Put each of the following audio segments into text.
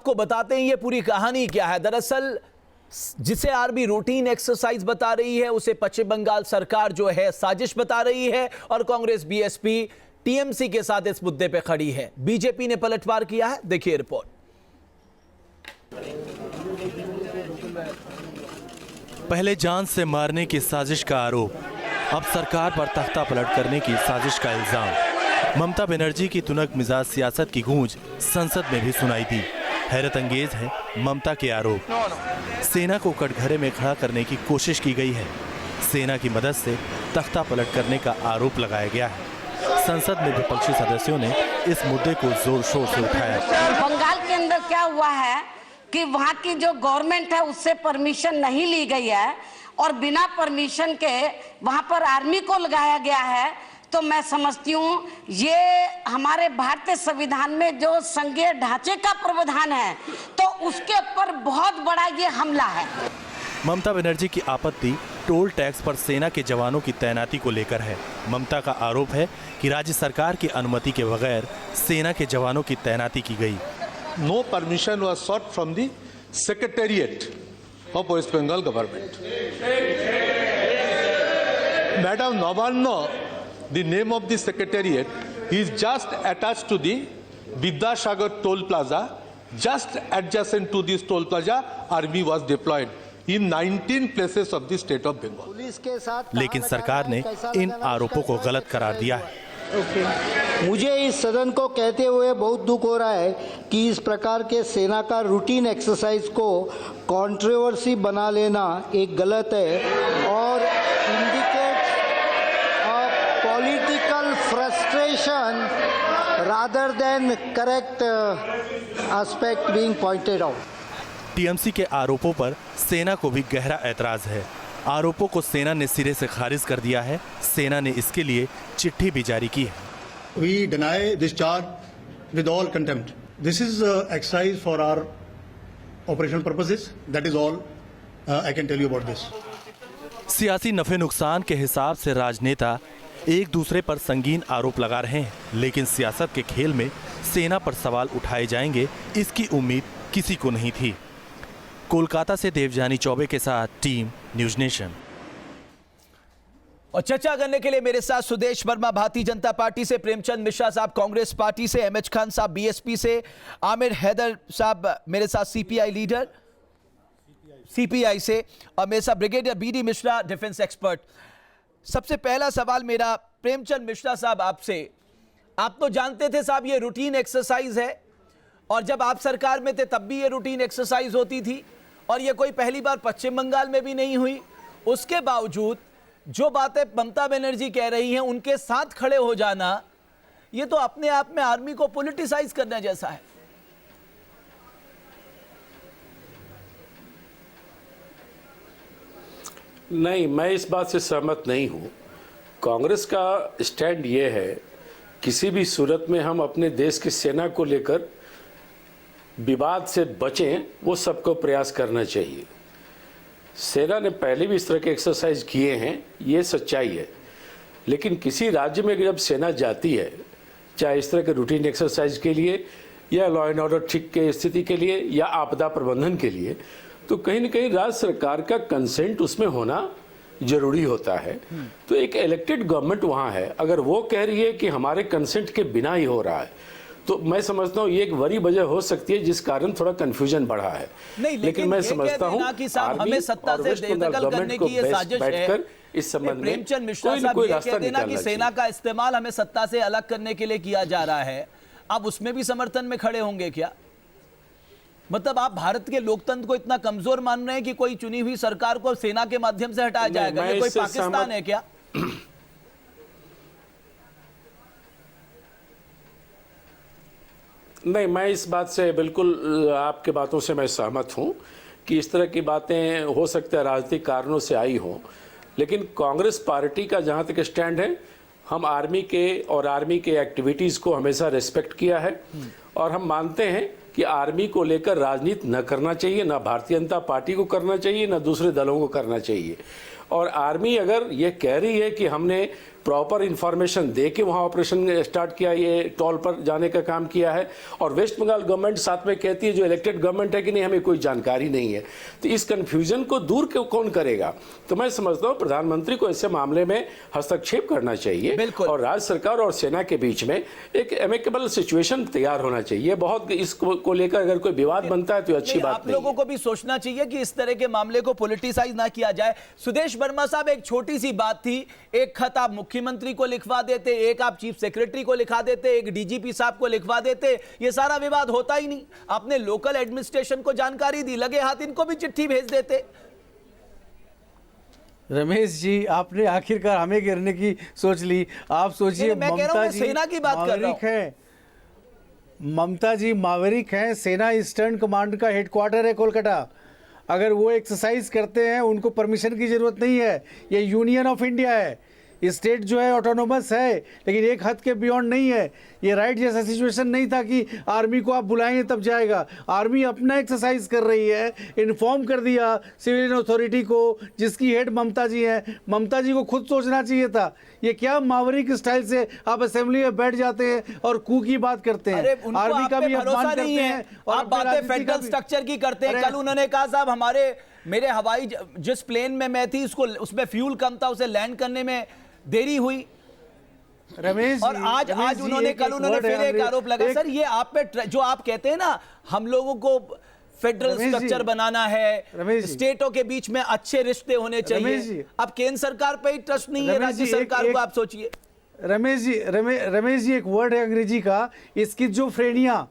आपको बताते हैं ये पूरी कहानी क्या है। दरअसल जिसे आर्मी रूटीन एक्सरसाइज बता रही है उसे पश्चिम बंगाल सरकार जो है साजिश बता रही है और कांग्रेस बीएसपी टीएमसी के साथ इस मुद्दे पे खड़ी है। बीजेपी ने पलटवार किया है, देखिए रिपोर्ट। पहले जान से मारने की साजिश का आरोप, अब सरकार पर तख्ता पलट करने की साजिश का इल्जाम। ममता बनर्जी की तुनक मिजाज सियासत की गूंज संसद में भी सुनाई दी। हैरत अंगेज है ममता के आरोप। सेना को कटघरे में खड़ा करने की कोशिश की गई है। सेना की मदद से तख्ता पलट करने का आरोप लगाया गया है। संसद में विपक्षी सदस्यों ने इस मुद्दे को जोर शोर से उठाया। बंगाल के अंदर क्या हुआ है कि वहाँ की जो गवर्नमेंट है उससे परमिशन नहीं ली गई है और बिना परमिशन के वहाँ पर आर्मी को लगाया गया है। तो मैं समझती हूँ ये हमारे भारतीय संविधान में जो संघीय ढांचे का प्रावधान है तो उसके ऊपर बहुत बड़ा ये हमला है। ममता बनर्जी की आपत्ति टोल टैक्स पर सेना के जवानों की तैनाती को लेकर है। ममता का आरोप है कि राज्य सरकार की अनुमति के बगैर सेना के जवानों की तैनाती की गई। No permission was sought from the Secretariat of West Bengal government. Madam Navalno, the name of the Secretariat, is just attached to the Vidyasagar Toll Plaza. Just adjacent to this toll plaza, army was deployed in 19 places of the state of Bengal. लेकिन सरकार ने इन आरोपों को गलत करार दिया है। मुझे इस सदन को कहते हुए बहुत दुख हो रहा है कि इस प्रकार के सेना का रूटीन एक्सरसाइज को कंट्रोवर्सी बना लेना एक गलत है और indicates a political frustration rather than correct aspect being pointed out. TMC के आरोपों पर सेना को भी गहरा ऐतराज है। आरोपों को सेना ने सिरे से खारिज कर दिया है। सेना ने इसके लिए चिट्ठी भी जारी की है। We deny this charge with all contempt. This is exercise for our operational purposes. That is all I can tell you about this. सियासी नफे नुकसान के हिसाब से राजनेता एक दूसरे पर संगीन आरोप लगा रहे हैं, लेकिन सियासत के खेल में सेना पर सवाल उठाए जाएंगे इसकी उम्मीद किसी को नहीं थी। कोलकाता से देवजानी चौबे के साथ टीम न्यूज नेशन। और चर्चा करने के लिए मेरे साथ सुदेश वर्मा भारतीय जनता पार्टी से, प्रेमचंद मिश्रा साहब कांग्रेस पार्टी से, एमएच खान साहब बीएसपी से, आमिर हैदर साहब मेरे साथ सीपीआई लीडर सीपीआई से और मेरे साथ brigadier BD Mishra defence expert. सबसे पहला सवाल मेरा प्रेमचंद मिश्रा साहब आपसे। आप तो जानते थे साहब ये रूटीन एक्सरसाइज है और जब आप सरकार में थे तब भी ये रूटीन एक्सरसाइज होती थी और ये कोई पहली बार पश्चिम बंगाल में भी नहीं हुई। उसके बावजूद जो बातें ममता बनर्जी कह रही हैं उनके साथ खड़े हो जाना, ये तो अपने आप में आर्मी को पॉलिटिसाइज करने जैसा है। नहीं, मैं इस बात से सहमत नहीं हूं। कांग्रेस का स्टैंड ये है किसी भी सूरत में हम अपने देश की सेना को लेकर विवाद से बचें, वो सबको प्रयास करना चाहिए। सेना ने पहले भी इस तरह के एक्सरसाइज किए हैं, ये सच्चाई है। लेकिन किसी राज्य में जब सेना जाती है, चाहे इस तरह के रूटीन एक्सरसाइज के लिए या लॉ एंड ऑर्डर ठीक के स्थिति के लिए या आपदा प्रबंधन के लिए, तो कहीं ना कहीं राज्य सरकार का कंसेंट उसमें होना जरूरी होता है। तो एक इलेक्टेड गवर्नमेंट वहाँ है, अगर वो कह रही है कि हमारे कंसेंट के बिना ही हो रहा है, तो मैं समझता हूँ ये एक बड़ी वजह हो सकती है जिस कारण थोड़ा कंफ्यूजन बढ़ा है। नहीं, लेकिन मैं समझता हूँ हमें सत्ता से बेदखल करने की ये साजिश है। इस संबंध में प्रेमचंद मिश्रा साहब ये कह देना कि सेना का इस्तेमाल हमें सत्ता से अलग करने के लिए किया जा रहा है, आप उसमें भी समर्थन में खड़े होंगे क्या? मतलब आप भारत के लोकतंत्र को इतना कमजोर मान रहे हैं कि कोई चुनी हुई सरकार को सेना के माध्यम से हटाया जाएगा? ये कोई पाकिस्तान है क्या? नहीं, मैं इस बात से बिल्कुल आपके बातों से मैं सहमत हूं कि इस तरह की बातें हो सकता है राजनीतिक कारणों से आई हों, लेकिन कांग्रेस पार्टी का जहां तक स्टैंड है, हम आर्मी के और आर्मी के एक्टिविटीज़ को हमेशा रिस्पेक्ट किया है और हम मानते हैं कि आर्मी को लेकर राजनीति न करना चाहिए, ना भारतीय जनता पार्टी को करना चाहिए, ना दूसरे दलों को करना चाहिए। और आर्मी अगर ये कह रही है कि हमने प्रॉपर इंफॉर्मेशन दे के वहाँ ऑपरेशन स्टार्ट किया, ये टोल पर जाने का काम किया है, और वेस्ट बंगाल गवर्नमेंट साथ में कहती है जो इलेक्टेड गवर्नमेंट है कि नहीं हमें कोई जानकारी नहीं है, तो इस कन्फ्यूजन को दूर कौन करेगा? तो मैं समझता हूँ प्रधानमंत्री को ऐसे मामले में हस्तक्षेप करना चाहिए और राज्य सरकार और सेना के बीच में एक एमिकेबल सिचुएशन तैयार होना चाहिए। बहुत इसको लेकर अगर कोई विवाद बनता है तो अच्छी बात आप लोगों को भी सोचना चाहिए कि इस तरह के मामले को पॉलिटिसाइज ना किया जाए। सुदेश वर्मा साहब, एक छोटी सी बात थी, एक खत आप मुख्यमंत्री को लिखवा देते, एक आप चीफ सेक्रेटरी को लिखा देते, एक डीजीपी साहब को लिखवा देते, ये सारा विवाद होता ही नहीं। आपने लोकल एडमिनिस्ट्रेशन को जानकारी दी, लगे हाथ इनको भी चिट्ठी भेज देते। रमेश जी, आपने आखिरकार हमें घेरने की सोच ली। आप सोचिए, ममता जी सेना की बात कर रहा हूं। ममता जी मावरिक हैं, सेना ईस्टर्न कमांड का हेडक्वार्टर है कोलकाता। अगर वो एक्सरसाइज करते हैं उनको परमिशन की जरूरत नहीं है, ये यूनियन ऑफ इंडिया है, स्टेट जो है ऑटोनोमस है, लेकिन एक हद के बियॉन्ड नहीं है। ये राइट जैसा सिचुएशन नहीं था कि आर्मी को आप बुलाएंगे तब जाएगा। आर्मी अपना एक्सरसाइज कर रही है, इन्फॉर्म कर दिया सिविलियन अथॉरिटी को, जिसकी हेड ममता जी हैं। ममता जी को खुद सोचना चाहिए था। ये क्या मावरिक स्टाइल से आप असेंबली में बैठ जाते हैं और कू की बात करते हैं? आर्मी का भी अपमान करते हैं और आप बातें फेडरल स्ट्रक्चर की करते हैं। कल उन्होंने कहा साहब मेरे हवाई जिस प्लेन में मैं थी उसमें फ्यूल कम था, उसे लैंड करने में देरी हुई। रमेश और आज उन्होंने फिर एक आरोप लगा। सर, ये आप पे जो आप कहते हैं ना, हम लोगों को फेडरल स्ट्रक्चर बनाना है, स्टेटों के बीच में अच्छे रिश्ते होने चाहिए। अब केंद्र सरकार पे ही ट्रस्ट नहीं है, राज्य सरकार को आप सोचिए। रमेश जी, एक वर्ड है अंग्रेजी का, स्किज़ोफ्रेनिया।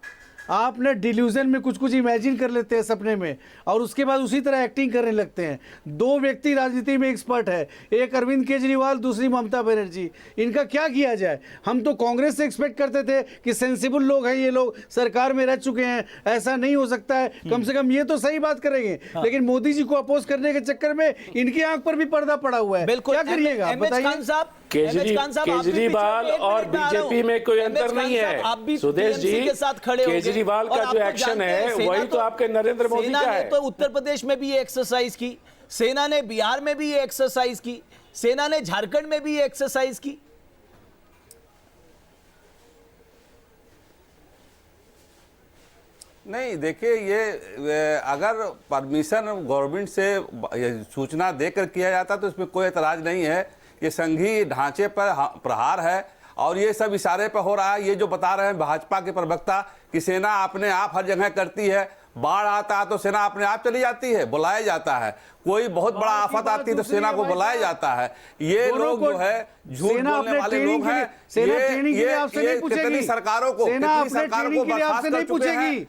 आपने डिल्यूजन में कुछ इमेजिन कर लेते हैं सपने में, और उसके बाद उसी तरह एक्टिंग करने लगते हैं। दो व्यक्ति राजनीति में एक्सपर्ट है, एक अरविंद केजरीवाल, दूसरी ममता बनर्जी। इनका क्या किया जाए? हम तो कांग्रेस से एक्सपेक्ट करते थे कि सेंसिबल लोग हैं, ये लोग सरकार में रह चुके हैं, ऐसा नहीं हो सकता है, कम से कम ये तो सही बात करेंगे। लेकिन मोदी जी को अपोज करने के चक्कर में इनकी आंख पर भी पर्दा पड़ा हुआ है। क्या करिएगा बताइए? केजरीवाल और बीजेपी में कोई अंतर नहीं है। सुदेश जी, केजरीवाल का जो एक्शन है वही तो आपके नरेंद्र मोदी का है। तो उत्तर प्रदेश में भी ये एक्सरसाइज की, सेना ने बिहार में भी ये एक्सरसाइज की, सेना ने झारखंड में भी ये एक्सरसाइज की। नहीं, देखिए, ये अगर परमिशन गवर्नमेंट से सूचना देकर किया जाता तो इसमें कोई एतराज नहीं है। ये संघीय ढांचे पर प्रहार है और ये सब इशारे पर हो रहा है। ये जो बता रहे हैं भाजपा के प्रवक्ता कि सेना अपने आप हर जगह करती है, बाढ़ आता है तो सेना अपने आप चली जाती है, बुलाया जाता है। कोई बहुत बड़ा आफत आती है तो सेना को बुलाया जाता है। ये लोग जो है झूठ बोलने वाले लोग हैं। ये कितनी सरकारों को बर्खास्त कर चुके हैं।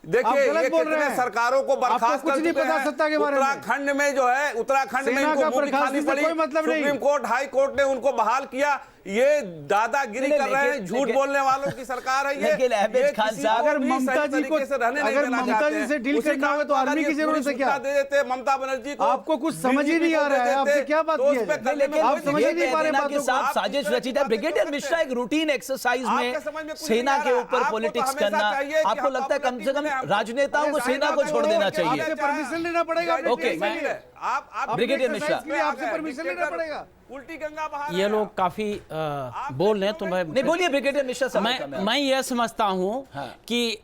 देखिए, ये कितने सरकारों को बर्खास्त कर चुके हैं। उत्तराखंड में जो है, उत्तराखंड में इनको मुंह दिखानी पड़ी, सुप्रीम कोर्ट, हाई कोर्ट ने उनको बहाल किया। ये दादागिरी कर रहे हैं, झूठ बोलने वालों की सरकार है ये। अगर ममता जी को, अगर ममता जी से डील करना होगा तो आर्मी की जरूरत है क्या? दे देते ममता बनर्जी को। आपको कुछ समझ ही नहीं आ रहा है, आपसे क्या बात किया जाए? आप समझ ही नहीं पा रहे बातों को। साजिश रची है। ब्रिगेडियर मिश्रा, एक रूटीन एक्सरसाइज में सेना के ऊपर पॉलिटिक्स करना, आपको लगता है कम से कम राजनेताओं को सेना को छोड़ देना चाहिए? आपसे परमिशन लेना पड़ेगा। ओके, आप ब्रिगेडियर मिश्रा, आपसे परमिशन लेना पड़ेगा। उल्टी गंगा बहा ये लोग काफी बोल रहे हैं, तो मैं नहीं, बोलिए ब्रिगेडियर मिश्रा साहब। मैं ये समझता हूँ कि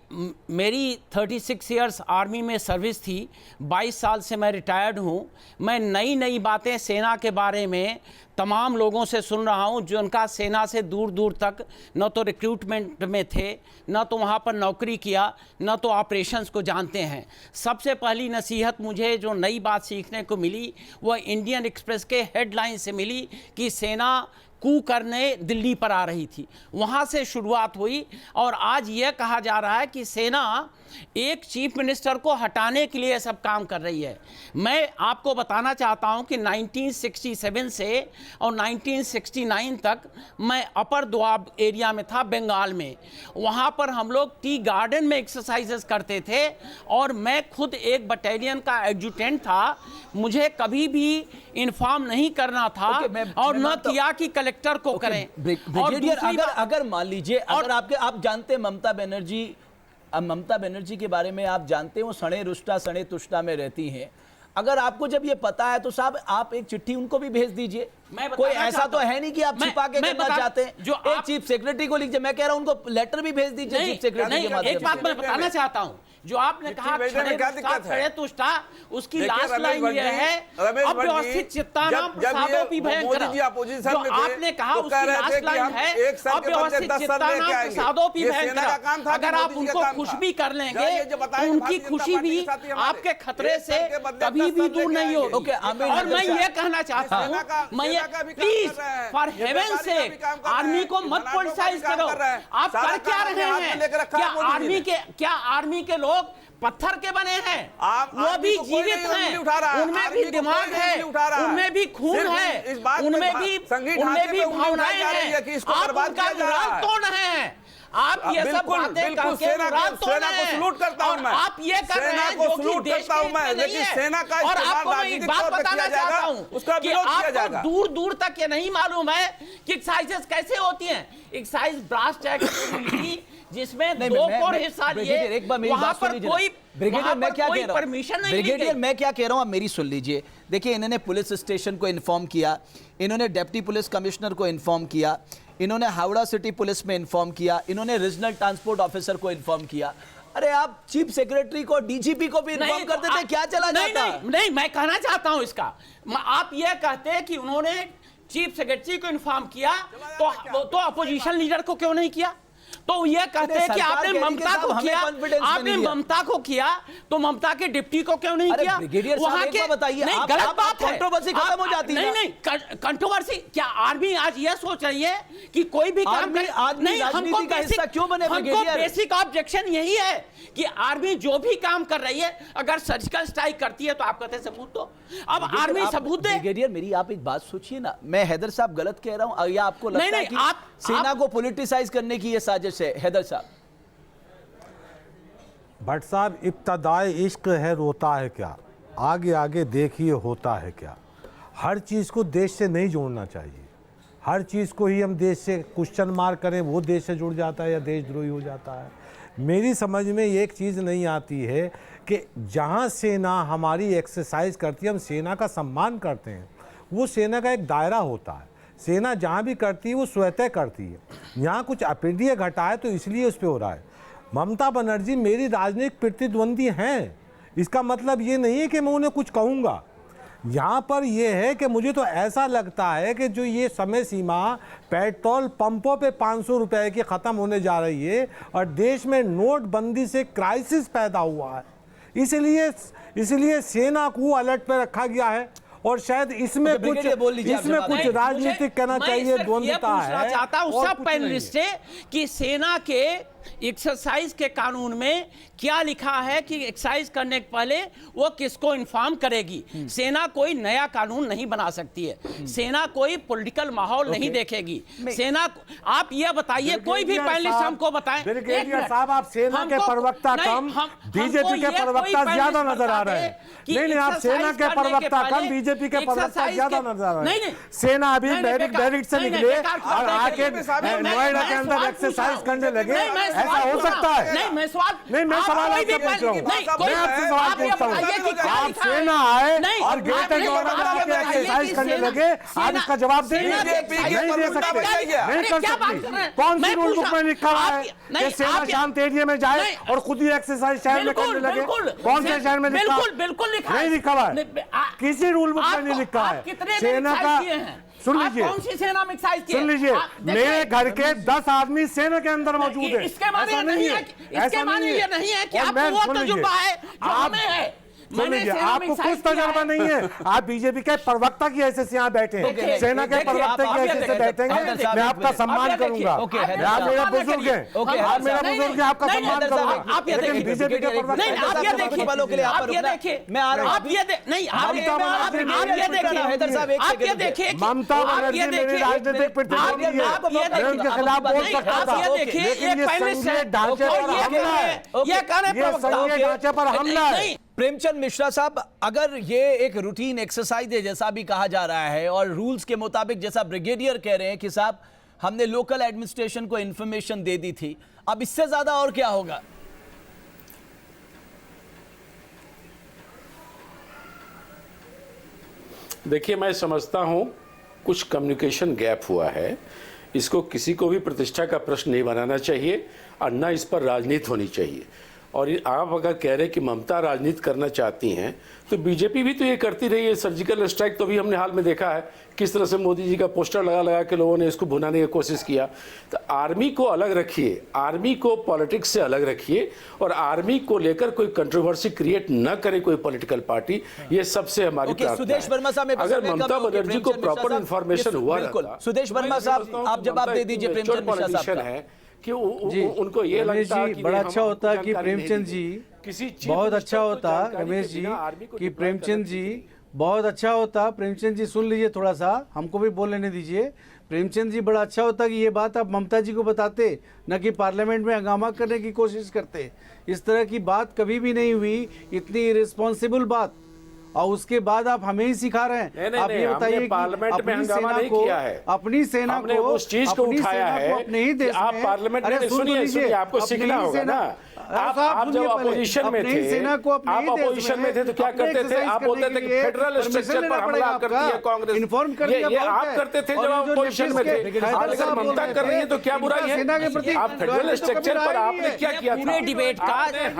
मेरी 36 इयर्स आर्मी में सर्विस थी, 22 साल से मैं रिटायर्ड हूँ। मैं नई नई बातें सेना के बारे में तमाम लोगों से सुन रहा हूँ जो उनका सेना से दूर दूर तक न तो रिक्रूटमेंट में थे, न तो वहाँ पर नौकरी किया, न तो ऑपरेशंस को जानते हैं। सबसे पहली नसीहत मुझे जो नई बात सीखने को मिली वह इंडियन एक्सप्रेस के हेडलाइन से मिली कि सेना कू करने दिल्ली पर आ रही थी। वहाँ से शुरुआत हुई और आज यह कहा जा रहा है कि सेना एक चीफ मिनिस्टर को हटाने के लिए सब काम कर रही है। मैं आपको बताना चाहता हूं कि 1967 से और 1969 तक मैं अपर दोआब एरिया में था, बंगाल में। वहां पर हम लोग टी गार्डन में एक्सरसाइजेस करते थे और मैं खुद एक बटालियन का एडजुटेंट था। मुझे कभी भी इन्फॉर्म नहीं करना था और न किया कि कलेक्टर को करें। ब्रिगेडियर, अगर मान लीजिए, अगर आप जानते हैं ममता बनर्जी के बारे में, आप जानते हैं वो सड़े रुष्टा सड़े तुष्टा में रहती हैं। अगर आपको जब ये पता है तो साहब आप एक चिट्ठी उनको भी भेज दीजिए। मैं कोई बताना ऐसा चाहता तो हूं। है नहीं कि आप छिपा के करना चाहते हैं। जो एक चीफ सेक्रेटरी को लिखिए, मैं कह रहा हूं उनको लेटर भी भेज दीजिए चीफ सेक्रेटरी के माध्यम एक बात से। मैं बताना चाहता हूं, जो आपने कहा भेजने में क्या दिक्कत है? खड़े तुष्टा, उसकी देखिए, लास्ट रमेश लाइन भट्ट ये जी, है रमेश भट्ट जी, अव्यवस्थित चित्तानाम जब ये प्रसादोपि मोदी भयंकर। जी अपोजिशन जो में थे, आपने कहा तो उसकी कह रहे थे लास्ट कि लाइन हम है एक सर के बदले अव्यवस्थित 10 सर चित्तानाम लेके आएंगे। प्रसादोपि ये सेना का काम था भयंकर। कि अगर आप मोदी जी का उनको काम खुश था। भी कर ये लेंगे जो बताया तो कि उनकी भारतीय जनता खुशी पार्टी भी के साथ ही हमारे आपके खतरे एक से सर के बदले कभी 10 भी सर दूर लेके नहीं आएंगे। होगी। आमिर और मैं साहब। ये कहना चाहता हूँ, मैं ये सेना का भी काम प्लीज कर रहे हैं। फॉर ये हेवन व्यापारी से का भी काम कर रहे हैं। आर्मी को मत धनाढ्यों का भी पॉलिटिसाइज काम करो। कर रहे हैं। आप सारा कर क्या काम अपने रहे हाथ में लेकर हैं? रखा क्या है मोदी जी ने। आर्मी के लोग पत्थर के बने हैं? आप वो आर्मी भी को कोई जीवित नहीं उंगली हैं, उठा रहा है। उनमें आर्मी भी को दिमाग कोई नहीं है, उंगली उठा रहा है। उनमें भी खून सिर्फ है, इस बात में उनमें भी संघीय ढांचे पे उंगली भावनाएं उठाई जा रही है कि हैं। इसको आप बर्बाद उनका किया जा रहा मुराद है। तोड़ रहे हैं। आप ये सब बिल्कुल, बातें बिल्कुल, करके सेना मुराद तोड़ सेना रहे को हैं। सलूट करता हूं और मैं। आप ये कर रहे सेना हैं को जो कि सलूट देश करता हूं के मैं, हित में लेकिन नहीं है। सेना का और इस्तेमाल आपको मैं एक राजनीतिक बात तौर पे बताना किया जाएगा, चाहता हूं उसका कि विरोध किया आपको जाएगा। दूर दूर तक ये नहीं मालूम है कि एक्साइजेस कैसे होती हैं। एक्साइज ब्रास टैक्स जिसमें नहीं, 2 मैं- करोड़ मैं- हिस्सा ब्रिगेडियर, लिए, एक बार मेरी वहां बात सुन पर लीजिए। कोई ब्रिगेडियर, मैं क्या कह रहा हूं? परमिशन नहीं दी ब्रिगेडियर, गई। मैं क्या कह रहा हूं, आप मेरी सुन लीजिए। देखिए, इन्होंने पुलिस स्टेशन को इन्फॉर्म किया, इन्होंने डिप्टी पुलिस कमिश्नर को इन्फॉर्म किया, इन्होंने हावड़ा सिटी पुलिस में इन्फॉर्म किया, इन्होंने रीजनल ट्रांसपोर्ट ऑफिसर को इन्फॉर्म किया। अरे आप चीफ सेक्रेटरी को, डीजीपी को भी इन्फॉर्म कर देते, क्या चला जाता? नहीं, मैं कहना चाहता हूं इसका। आप ये कहते हैं कि उन्होंने चीफ सेक्रेटरी को इन्फॉर्म किया तो अपोजिशन लीडर को क्यों नहीं किया? तो ये कहते हैं कि आपने ममता को किया, आपने ममता को किया तो ममता के डिप्टी को क्यों नहीं किया? ब्रिगेडियर साहब, एक बात बताइए, नहीं, आप- गलत आप- बात है। कंट्रोवर्सी खत्म हो जाती है। नहीं, कंट्रोवर्सी क्या? आर्मी आज ये सोच रही है कि कोई भी काम आर्मी राजनीति का हिस्सा क्यों बने? हमको ब्रिगेडियर, बेसिक ऑब्जेक्शन यही है कि आर्मी जो भी काम कर रही है, अगर सर्जिकल स्ट्राइक करती है तो आप कहते हैं सबूत दो। अब आर्मी सबूत दे। ब्रिगेडियर, मेरी आप एक बात सोचिए ना, मैं हैदर साहब गलत कह रहा हूं या आपको लगता है कि सेना को पॉलिटिसाइज करने की ये साजिश है? हैदर साहब। भट्ट साहब, इब्तदाए इश्क है रोता है क्या, आगे आगे देखिए होता है क्या। हर चीज़ को देश से नहीं जोड़ना चाहिए। हर चीज़ को ही हम देश से क्वेश्चन मार्क करें, वो देश से जुड़ जाता है या देशद्रोही हो जाता है। मेरी समझ में एक चीज़ नहीं आती है कि जहाँ सेना हमारी एक्सरसाइज करती है, हम सेना का सम्मान करते हैं, वो सेना का एक दायरा होता है। सेना जहाँ भी करती है वो स्वतः करती है। यहाँ कुछ अप्रिय घटा है तो इसलिए उस पर हो रहा है। ममता बनर्जी मेरी राजनीतिक प्रतिद्वंदी हैं, इसका मतलब ये नहीं है कि मैं उन्हें कुछ कहूँगा। यहाँ पर ये है कि मुझे तो ऐसा लगता है कि जो ये समय सीमा पेट्रोल पंपों पे 500 रुपए की ख़त्म होने जा रही है और देश में नोटबंदी से क्राइसिस पैदा हुआ है, इसलिए सेना को अलर्ट पे रखा गया है। और शायद इसमें कुछ राजनीतिक कहना चाहिए, द्वंद्वता है। चाहता हूं सब पैनलिस्ट से कि सेना के एक्सरसाइज के कानून में क्या लिखा है कि एक्सरसाइज करने के पहले वो किसको इन्फॉर्म करेगी। सेना कोई नया कानून नहीं बना सकती है, सेना कोई पॉलिटिकल माहौल नहीं देखेगी। सेना, आप ये बताइए, कोई भी पैनलिस्ट हमको बताएं। ब्रिगेडियर साहब, आप सेना के प्रवक्ता कम, बीजेपी के प्रवक्ता ज्यादा नजर आ रहे हैं। नहीं, आप सेना के प्रवक्ता कम, बीजेपी के प्रवक्ता ज्यादा नजर आ रहे हैं। सेना अभी बैरिक से निकले और आके नोएडा के अंदर एक्सरसाइज करने लगे, ऐसा हो सकता है? मैं सवाल आपसे पूछ रहा हूँ, मैं आपसे सवाल पूछता हूँ। आप सेना आए और ग्रेटर नोएडा में आके एक्सरसाइज करने लगे, आप इसका जवाब देंगे? नहीं दे सकते, नहीं कर सकते। कौन सी रूल बुक में लिखा हुआ है कि सेना शांत एरिया में जाए और खुद ही एक्सरसाइज शहर में करने लगे? कौन से शहर में लिखा? बिल्कुल लिखा नहीं लिखा हुआ है, किसी रूल बुक में नहीं लिखा है। सेना का सुन लीजिए, कौन सी सेना में एक्सरसाइज किए? सुन लीजिए, मेरे घर के 10 आदमी सेना के अंदर मौजूद है। इसके माने नहीं है, इसके माने ये नहीं है कि आपको वो तजुर्बा है जो हमें है। सुन लीजिए, आपको कुछ तजुर्बा नहीं है, आप बीजेपी के प्रवक्ता की हैसियत से यहाँ बैठे हैं, सेना के प्रवक्ता की हैसियत से बैठेंगे, मैं आपका सम्मान करूंगा। आप मेरा बुजुर्ग हैं, आप मेरा बुजुर्ग हैं, आपका सम्मान करूंगा। लेकिन बीजेपी के प्रवक्ता ममता बनर्जी मेरी राजनीतिक प्रतिद्वंदी है, मैं उनके खिलाफ बोल सकता था, लेकिन ये संघीय ढांचे पर हमला है, ये संघीय ढांचे पर हमला है। प्रेमचंद मिश्रा साहब, अगर ये एक रूटीन एक्सरसाइज है जैसा भी कहा जा रहा है और रूल्स के मुताबिक जैसा ब्रिगेडियर कह रहे हैं कि साहब हमने लोकल एडमिनिस्ट्रेशन को इंफॉर्मेशन दे दी थी, अब इससे ज्यादा और क्या होगा? देखिए, मैं समझता हूं कुछ कम्युनिकेशन गैप हुआ है। इसको किसी को भी प्रतिष्ठा का प्रश्न नहीं बनाना चाहिए और न इस पर राजनीति होनी चाहिए। और आप अगर कह रहे हैं कि ममता राजनीति करना चाहती हैं, तो बीजेपी भी तो ये करती रही है। सर्जिकल स्ट्राइक तो भी हमने हाल में देखा है किस तरह से मोदी जी का पोस्टर लगा लगा के लोगों ने इसको भुनाने की कोशिश किया। तो आर्मी को अलग रखिए, आर्मी को पॉलिटिक्स से अलग रखिए, और आर्मी को लेकर कोई कंट्रोवर्सी क्रिएट न करे कोई पॉलिटिकल पार्टी। ये सबसे हमारी प्रार्थना सुदेश वर्मा साहब, है। अगर ममता बनर्जी को प्रॉपर इन्फॉर्मेशन हुआ रहता, सुदेश वर्मा साहब आप जवाब दे दीजिए प्रेमचंद मिश्रा साहब का। है कि उनको ये लगता है कि बड़ा अच्छा होता कि प्रेमचंद जी बहुत अच्छा होता, रमेश जी कि प्रेमचंद जी बहुत अच्छा होता। प्रेमचंद जी सुन लीजिए, थोड़ा सा हमको भी बोल लेने दीजिए। प्रेमचंद जी बड़ा अच्छा होता कि ये बात आप ममता जी को बताते, न कि पार्लियामेंट में हंगामा करने की कोशिश करते। इस तरह की बात कभी भी नहीं हुई, इतनी इररिस्पॉन्सिबल बात, और उसके बाद आप हमें ही सिखा रहे हैं। आप ये बताइए कि पार्लियामेंट में हंगामा नहीं किया है, अपनी सेना को उस चीज को उठाया है अपने ही देश आप में। पार्लियामेंट में सुनिए, आपको सीखना होगा ना। आप जब अपोजिशन में थे, आप अपोजिशन में थे तो क्या करते थे? आप बोलते थे कि फेडरल स्ट्रक्चर पर हमला करती है कांग्रेस। इन्फॉर्म कर ये आप करते थे जब आप अपोजिशन में थे। आज अगर ममता कर रही है तो क्या बुराई है? आप फेडरल स्ट्रक्चर पर आपने क्या किया था?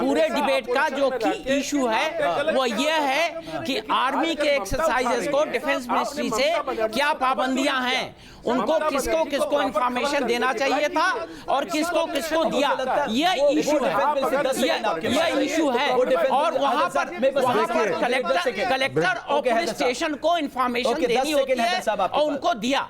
पूरे डिबेट का जो की इशू है वो ये है कि आर्मी के एक्सरसाइजेस को डिफेंस मिनिस्ट्री से क्या पाबंदियां हैं, उनको किसको किसको इंफॉर्मेशन देना चाहिए था और किसको किसको दिया, ये इशू है, ये इशू है। और वहां पर कलेक्टर और पुलिस स्टेशन को इंफॉर्मेशन देनी होती है और उनको दिया।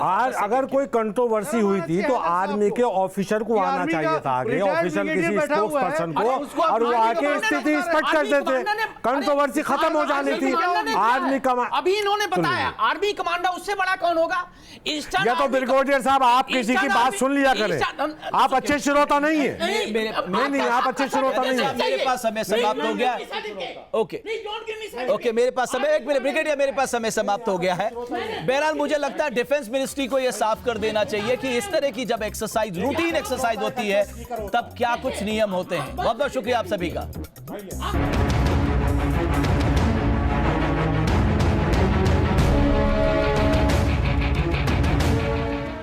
आज अगर कोई कंट्रोवर्सी हुई थी तो आर्मी के ऑफिसर को आना चाहिए था आगे, ऑफिसर किसी स्पोक्स पर्सन को, और वो आके स्थिति स्पष्ट कर देते, कंट्रोवर्सी खत्म हो जानी थी। आर्मी कमांडर अभी इन्होंने बताया, आर्मी कमांडर उससे बड़ा कौन होगा? या तो ब्रिगेडियर साहब आप किसी की बात सुन लिया करें, आप अच्छे श्रोता नहीं है। नहीं, आप अच्छे श्रोता नहीं है। मेरे पास समय समाप्त हो गया। ओके, मेरे पास समय, एक मिनट ब्रिगेडियर, मेरे पास समय समाप्त हो गया है। बहरहाल मुझे लगता है डिफेंस मिनिस्ट्री को यह साफ कर देना चाहिए कि इस तरह की जब एक्सरसाइज, रूटीन एक्सरसाइज होती है, तब क्या कुछ नियम होते हैं। बहुत बहुत शुक्रिया आप सभी का।